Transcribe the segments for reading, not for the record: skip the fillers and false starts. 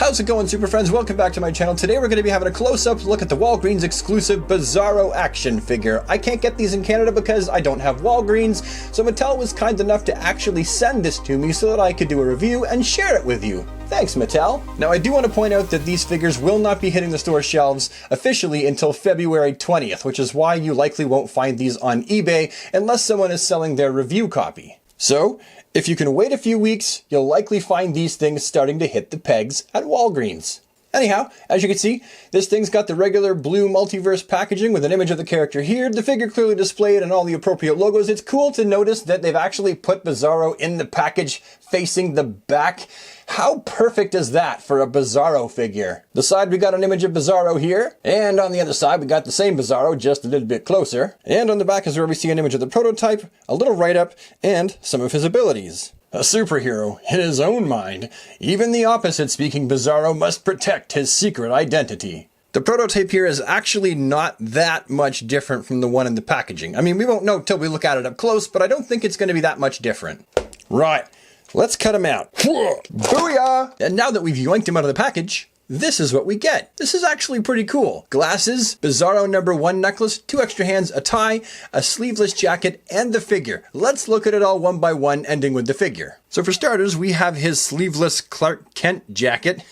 How's it going, Super Friends? Welcome back to my channel. Today we're going to be having a close-up look at the Walgreens exclusive Bizarro action figure. I can't get these in Canada because I don't have Walgreens, so Mattel was kind enough to actually send this to me so that I could do a review and share it with you. Thanks, Mattel. Now, I do want to point out that these figures will not be hitting the store shelves officially until February 20th, which is why you likely won't find these on eBay unless someone is selling their review copy. So, if you can wait a few weeks, you'll likely find these things starting to hit the pegs at Walgreens. Anyhow, as you can see, this thing's got the regular blue multiverse packaging with an image of the character here, the figure clearly displayed and all the appropriate logos. It's cool to notice that they've actually put Bizarro in the package facing the back. How perfect is that for a Bizarro figure? The side, we got an image of Bizarro here, and on the other side we got the same Bizarro, just a little bit closer. And on the back is where we see an image of the prototype, a little write-up, and some of his abilities. A superhero in his own mind. Even the opposite-speaking Bizarro must protect his secret identity. The prototype here is actually not that much different from the one in the packaging. I mean, we won't know till we look at it up close, but I don't think it's going to be that much different. Right, let's cut him out. Booyah! And now that we've yoinked him out of the package, this is what we get. This is actually pretty cool. Glasses, Bizarro #1 necklace, 2 extra hands, a tie, a sleeveless jacket, and the figure. Let's look at it all one by one, ending with the figure. So for starters, we have his sleeveless Clark Kent jacket.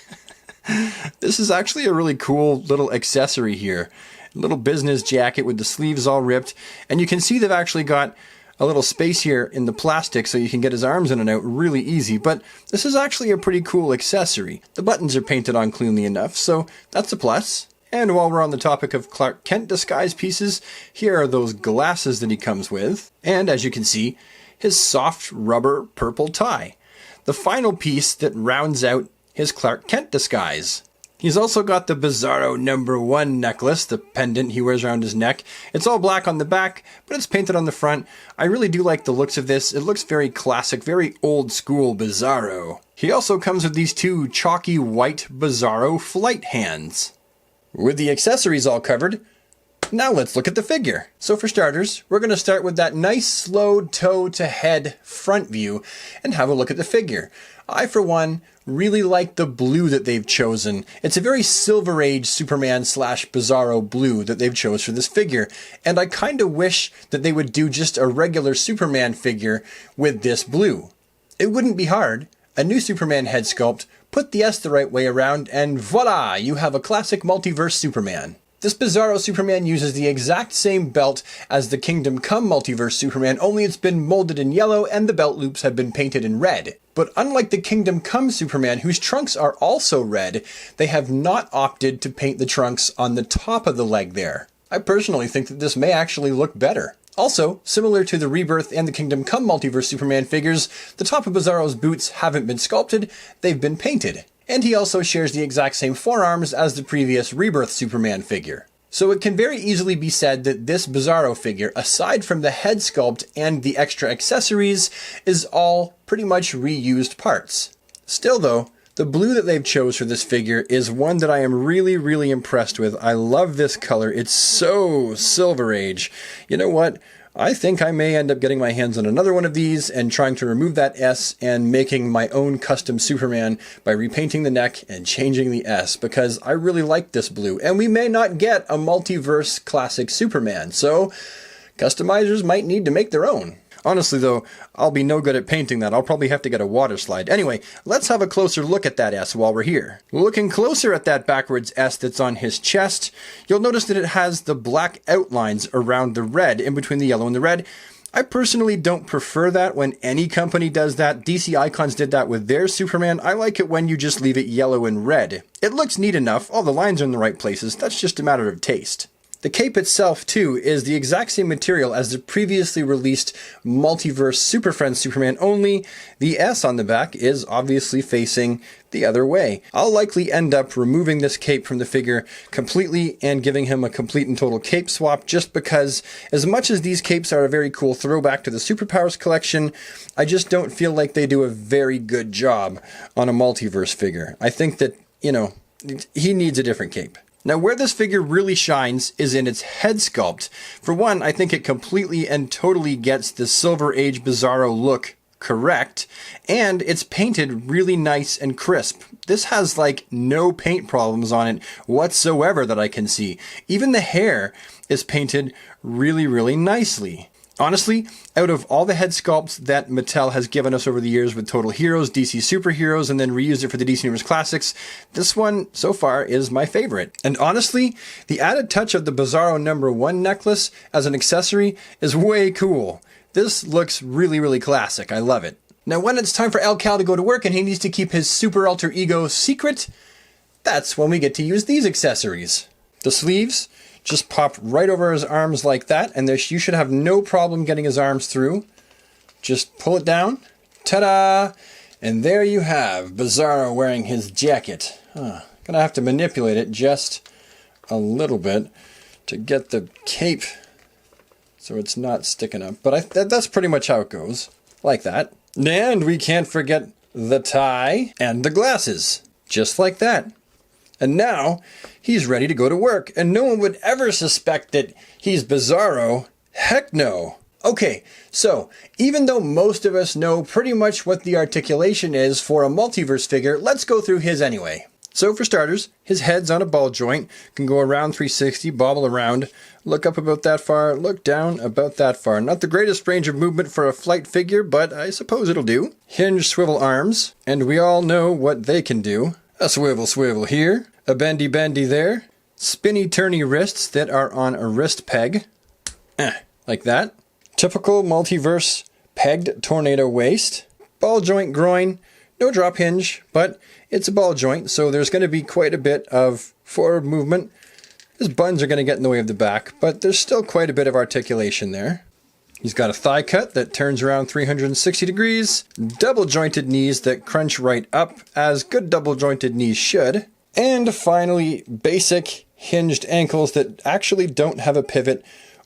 This is actually a really cool little accessory here. A little business jacket with the sleeves all ripped. And you can see they've actually got a little space here in the plastic so you can get his arms in and out really easy, but this is actually a pretty cool accessory. The buttons are painted on cleanly enough, so that's a plus. And while we're on the topic of Clark Kent disguise pieces, here are those glasses that he comes with, and as you can see, his soft rubber purple tie. The final piece that rounds out his Clark Kent disguise. He's also got the Bizarro #1 necklace, the pendant he wears around his neck. It's all black on the back, but it's painted on the front. I really do like the looks of this. It looks very classic, very old school Bizarro. He also comes with these 2 chalky white Bizarro flight hands. With the accessories all covered, now let's look at the figure. So for starters, we're going to start with that nice slow toe to head front view and have a look at the figure. I, for one, really like the blue that they've chosen. It's a very Silver Age Superman / Bizarro blue that they've chose for this figure. And I kind of wish that they would do just a regular Superman figure with this blue. It wouldn't be hard. A new Superman head sculpt, put the S the right way around, and voila, you have a classic multiverse Superman. This Bizarro Superman uses the exact same belt as the Kingdom Come Multiverse Superman, only it's been molded in yellow and the belt loops have been painted in red. But unlike the Kingdom Come Superman, whose trunks are also red, they have not opted to paint the trunks on the top of the leg there. I personally think that this may actually look better. Also, similar to the Rebirth and the Kingdom Come Multiverse Superman figures, the top of Bizarro's boots haven't been sculpted, they've been painted. And he also shares the exact same forearms as the previous Rebirth Superman figure. So it can very easily be said that this Bizarro figure, aside from the head sculpt and the extra accessories, is all pretty much reused parts. Still though, the blue that they've chose for this figure is one that I am really impressed with. I love this color. It's so Silver Age. You know what? I think I may end up getting my hands on another one of these and trying to remove that S and making my own custom Superman by repainting the neck and changing the S, because I really like this blue. And we may not get a multiverse classic Superman, so customizers might need to make their own. Honestly though, I'll be no good at painting that. I'll probably have to get a water slide. Anyway, let's have a closer look at that S while we're here. Looking closer at that backwards S that's on his chest, you'll notice that it has the black outlines around the red, in between the yellow and the red. I personally don't prefer that when any company does that. DC Icons did that with their Superman. I like it when you just leave it yellow and red. It looks neat enough, all the lines are in the right places, that's just a matter of taste. The cape itself, too, is the exact same material as the previously released Multiverse Super Friends Superman, only the S on the back is obviously facing the other way. I'll likely end up removing this cape from the figure completely and giving him a complete and total cape swap, just because as much as these capes are a very cool throwback to the Superpowers collection, I just don't feel like they do a very good job on a multiverse figure. I think that, you know, he needs a different cape. Now, where this figure really shines is in its head sculpt. For one, I think it completely and totally gets the Silver Age Bizarro look correct, and it's painted really nice and crisp. This has like no paint problems on it whatsoever that I can see. Even the hair is painted really, really nicely. Honestly, out of all the head sculpts that Mattel has given us over the years with Total Heroes, DC Superheroes, and then reused it for the DC Universe Classics, this one so far is my favorite. And honestly, the added touch of the Bizarro #1 necklace as an accessory is way cool. This looks really, really classic. I love it. Now, when it's time for El Cal to go to work and he needs to keep his super alter ego secret, that's when we get to use these accessories. The sleeves just pop right over his arms like that, and you should have no problem getting his arms through. Just pull it down. Ta-da! And there you have Bizarro wearing his jacket. Gonna have to manipulate it just a little bit to get the cape so it's not sticking up. But that's pretty much how it goes. Like that. And we can't forget the tie and the glasses. Just like that. And now, he's ready to go to work, and no one would ever suspect that he's Bizarro. Heck no. Okay, so, even though most of us know pretty much what the articulation is for a multiverse figure, let's go through his anyway. So for starters, his head's on a ball joint, can go around 360, bobble around, look up about that far, look down about that far. Not the greatest range of movement for a flight figure, but I suppose it'll do. Hinge swivel arms, and we all know what they can do. A swivel swivel here. A bendy bendy there. Spinny turny wrists that are on a wrist peg. Like that. Typical multiverse pegged tornado waist. Ball joint groin. No drop hinge, but it's a ball joint, so there's going to be quite a bit of forward movement. His buns are going to get in the way of the back, but there's still quite a bit of articulation there. He's got a thigh cut that turns around 360 degrees. Double jointed knees that crunch right up, as good double jointed knees should. And finally, basic hinged ankles that actually don't have a pivot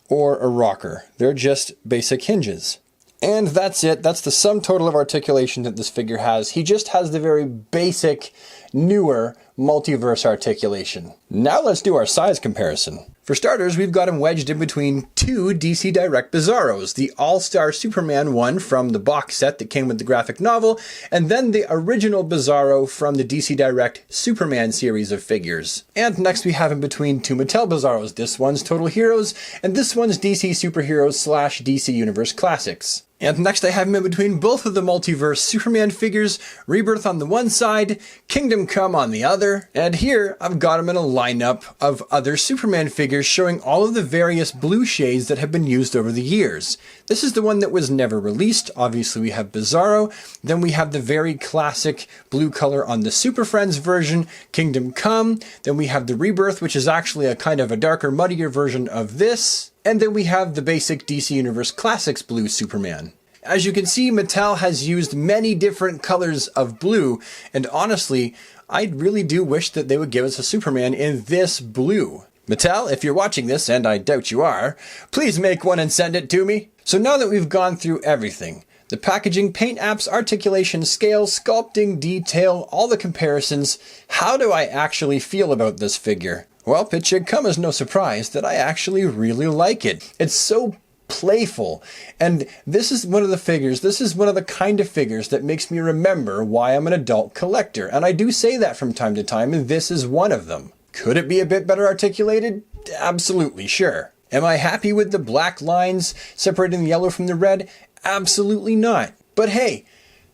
or a rocker. They're just basic hinges. And that's it. That's the sum total of articulation that this figure has. He just has the very basic, newer multiverse articulation. Now let's do our size comparison. For starters, we've got him wedged in between two DC Direct Bizarros, the All-Star Superman one from the box set that came with the graphic novel, and then the original Bizarro from the DC Direct Superman series of figures. And next we have him between two Mattel Bizarros. This one's Total Heroes, and this one's DC Superheroes / DC Universe Classics. And next I have him in between both of the multiverse Superman figures, Rebirth on the one side, Kingdom Come on the other, and here I've got him in a lineup of other Superman figures showing all of the various blue shades that have been used over the years. This is the one that was never released. Obviously we have Bizarro, then we have the very classic blue color on the Super Friends version, Kingdom Come, then we have the Rebirth, which is actually a kind of a darker, muddier version of this, and then we have the basic DC Universe Classics blue Superman. As you can see, Mattel has used many different colors of blue, and honestly, I really do wish that they would give us a Superman in this blue. Mattel, if you're watching this, and I doubt you are, please make one and send it to me. So now that we've gone through everything, the packaging, paint apps, articulation, scale, sculpting, detail, all the comparisons, how do I actually feel about this figure? Well, it should come as no surprise that I actually really like it. It's so playful, and this is one of the kind of figures that makes me remember why I'm an adult collector, and I do say that from time to time, and this is one of them. Could it be a bit better articulated? Absolutely, sure. Am I happy with the black lines separating the yellow from the red? Absolutely not. But hey,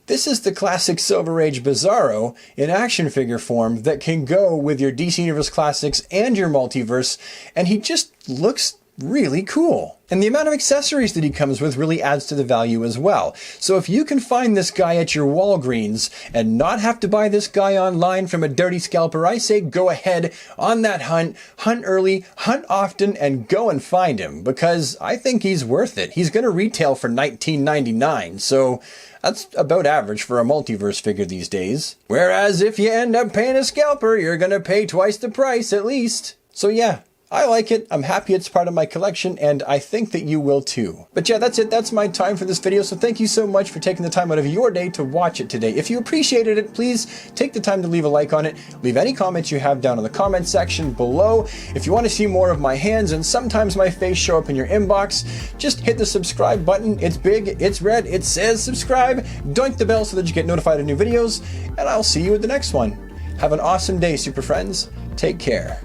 this is the classic Silver Age Bizarro in action figure form that can go with your DC Universe Classics and your multiverse, and he just looks really cool. And the amount of accessories that he comes with really adds to the value as well. So if you can find this guy at your Walgreens and not have to buy this guy online from a dirty scalper, I say go ahead on that hunt early, hunt often, and go and find him, because I think he's worth it. He's going to retail for $19.99, so that's about average for a multiverse figure these days. Whereas if you end up paying a scalper, you're going to pay twice the price at least. So yeah, I like it, I'm happy it's part of my collection, and I think that you will too. But yeah, that's it, that's my time for this video, so thank you so much for taking the time out of your day to watch it today. If you appreciated it, please take the time to leave a like on it, leave any comments you have down in the comment section below. If you want to see more of my hands and sometimes my face show up in your inbox, just hit the subscribe button. It's big, it's red, it says subscribe, doink the bell so that you get notified of new videos, and I'll see you at the next one. Have an awesome day, super friends. Take care.